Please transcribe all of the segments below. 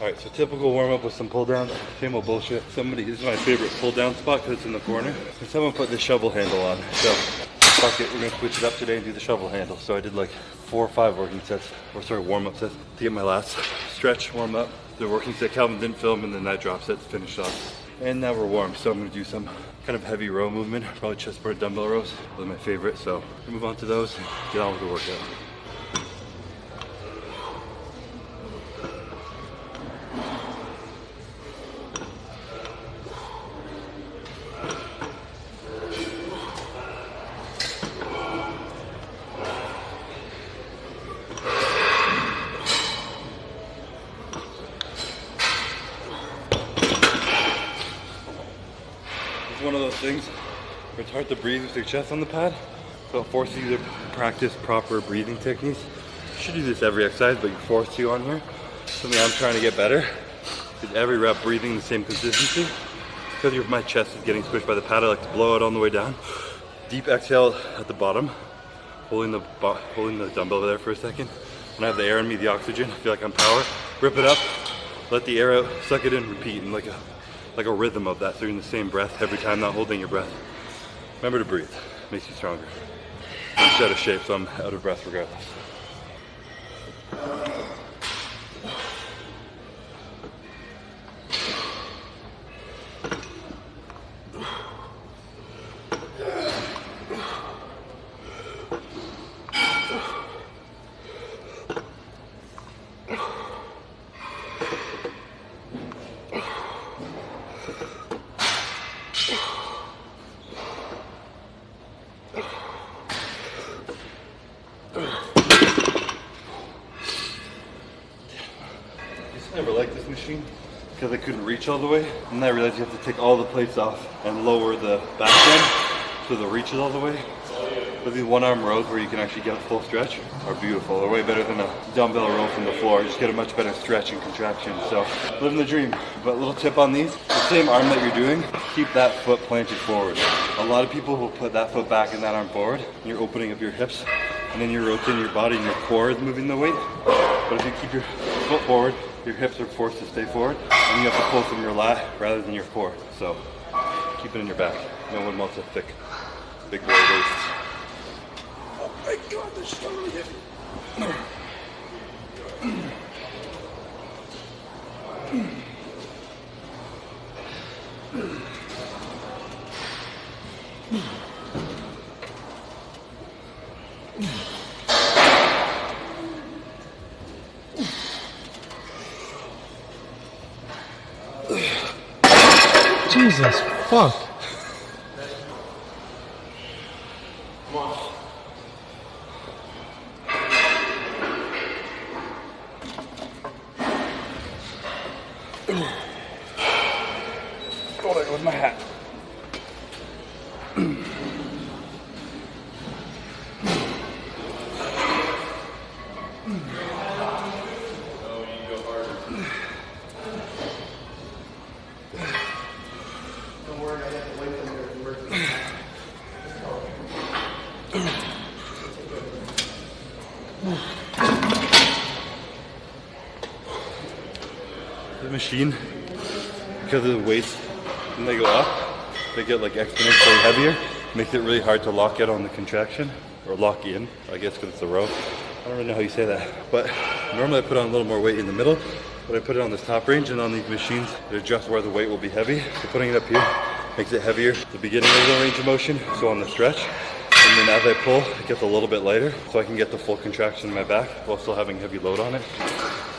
Alright, so typical warm-up with some pull-downs. Same old bullshit. This is my favorite pull-down spot because it's in the corner. And someone put the shovel handle on. So, fuck it, we're gonna switch it up today and do the shovel handle. So I did like 4 or 5 working sets, or sorry, warm-up sets to get my last stretch warm up. The working set Calvin didn't film, and then that drop set to finish off. And now we're warm, so I'm gonna do some kind of heavy row movement, probably chest-board dumbbell rows. Those are my favorite, so we'll move on to those and get on with the workout. One of those things where it's hard to breathe with your chest on the pad, so it forces you to practice proper breathing techniques. You should do this every exercise, but you're forced to on here. Something I'm trying to get better is every rep breathing the same consistency. Because my chest is getting squished by the pad, I like to blow it on the way down. Deep exhale at the bottom, holding the dumbbell there for a second. When I have the air in me, the oxygen, I feel like I'm power. Rip it up, let the air out, suck it in, repeat, and like a rhythm of that, so you're in the same breath every time, not holding your breath. Remember to breathe, makes you stronger. I'm just out of shape, so I'm out of breath regardless. I never liked this machine because I couldn't reach all the way, and then I realized you have to take all the plates off and lower the back end so the reach is all the way. But these one-arm rows where you can actually get a full stretch are beautiful. They're way better than a dumbbell row from the floor. You just get a much better stretch and contraction. So, living the dream. But a little tip on these, the same arm that you're doing, keep that foot planted forward. A lot of people will put that foot back and that arm forward, and you're opening up your hips, and then you're rotating your body and your core is moving the weight. But if you keep your foot forward, your hips are forced to stay forward, and you have to pull from your lat rather than your core. So, keep it in your back. No one wants a thick, big boy waist. Oh my God, this is totally heavy. Jesus, fuck. Come on. Thought it was my hat. The machine, because of the weights, when they go up, they get like exponentially heavier. Makes it really hard to lock it on the contraction, or lock in, I guess because it's a row. I don't really know how you say that, but normally I put on a little more weight in the middle, but I put it on this top range, and on these machines, it adjusts where the weight will be heavy. So putting it up here makes it heavier at the beginning of the range of motion, so on the stretch. And then as I pull, it gets a little bit lighter, so I can get the full contraction in my back while still having heavy load on it.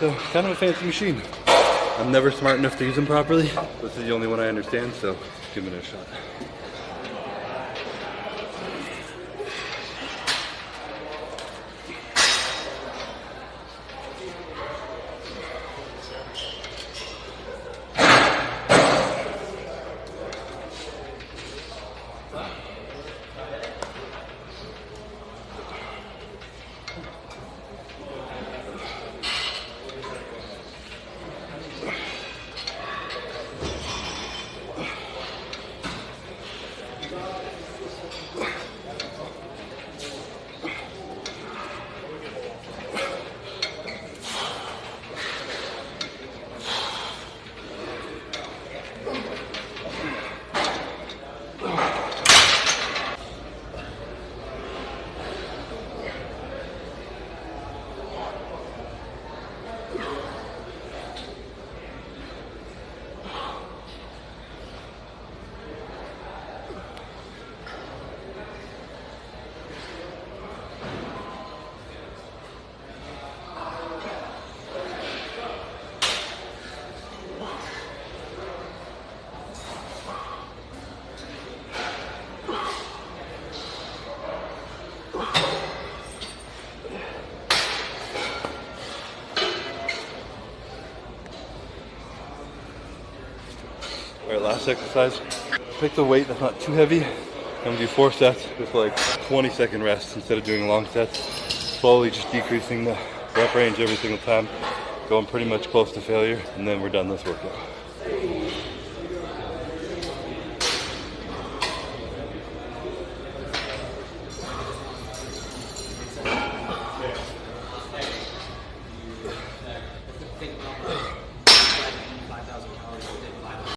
So, kind of a fancy machine. I'm never smart enough to use them properly. This is the only one I understand, so give it a shot. last exercise. Pick the weight that's not too heavy, and we do 4 sets with like 20-second rest instead of doing long sets. Slowly just decreasing the rep range every single time, going pretty much close to failure, and then we're done this workout.